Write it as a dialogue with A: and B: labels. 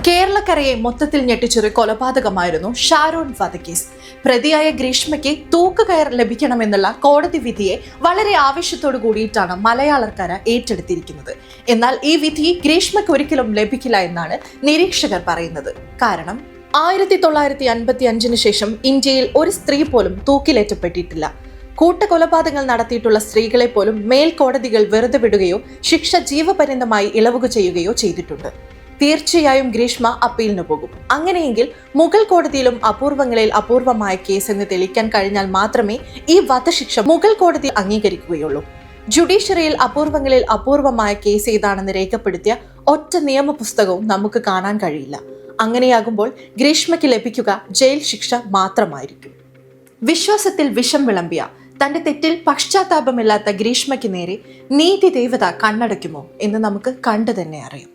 A: കേരളക്കരയെ മൊത്തത്തിൽ ഞെട്ടിച്ചൊരു കൊലപാതകമായിരുന്നു ഷാരോൺ വധക്കേസ്. പ്രതിയായ ഗ്രീഷ്മയ്ക്ക് തൂക്കുകയർ ലഭിക്കണമെന്നുള്ള കോടതി വിധിയെ വളരെ ആവേശത്തോടു കൂടിയിട്ടാണ് മലയാളക്കര ഏറ്റെടുത്തിരിക്കുന്നത്. എന്നാൽ ഈ വിധി ഗ്രീഷ്മയ്ക്ക് ഒരിക്കലും ലഭിക്കില്ല എന്നാണ് നിരീക്ഷകർ പറയുന്നത്. കാരണം 1955 ശേഷം ഇന്ത്യയിൽ ഒരു സ്ത്രീ പോലും തൂക്കിലേറ്റപ്പെട്ടിട്ടില്ല. കൂട്ടക്കൊലപാതകങ്ങൾ നടത്തിയിട്ടുള്ള സ്ത്രീകളെ പോലും മേൽക്കോടതികൾ വെറുതെ വിടുകയോ ശിക്ഷ ജീവപര്യന്തമായി ഇളവുക ചെയ്യുകയോ ചെയ്തിട്ടുണ്ട്. തീർച്ചയായും ഗ്രീഷ്മ അപ്പീലിന് പോകും. അങ്ങനെയെങ്കിൽ മുഗൾ കോടതിയിലും അപൂർവങ്ങളിൽ അപൂർവമായ കേസ് എന്ന് തെളിയിക്കാൻ കഴിഞ്ഞാൽ മാത്രമേ ഈ വധശിക്ഷ മുഗൾ കോടതി അംഗീകരിക്കുകയുള്ളൂ. ജുഡീഷ്യറിയിൽ അപൂർവങ്ങളിൽ അപൂർവമായ കേസ് ഏതാണെന്ന് രേഖപ്പെടുത്തിയ ഒറ്റ നിയമപുസ്തകവും നമുക്ക് കാണാൻ കഴിയില്ല. അങ്ങനെയാകുമ്പോൾ ഗ്രീഷ്മയ്ക്ക് ലഭിക്കുക ജയിൽ ശിക്ഷ മാത്രമായിരിക്കും. വിശ്വാസത്തിൽ വിഷം വിളമ്പിയ തന്റെ തെറ്റിൽ പശ്ചാത്താപമില്ലാത്ത ഗ്രീഷ്മയ്ക്ക് നേരെ നീതി ദേവത കണ്ണടയ്ക്കുമോ എന്ന് നമുക്ക് കണ്ടു തന്നെ അറിയാം.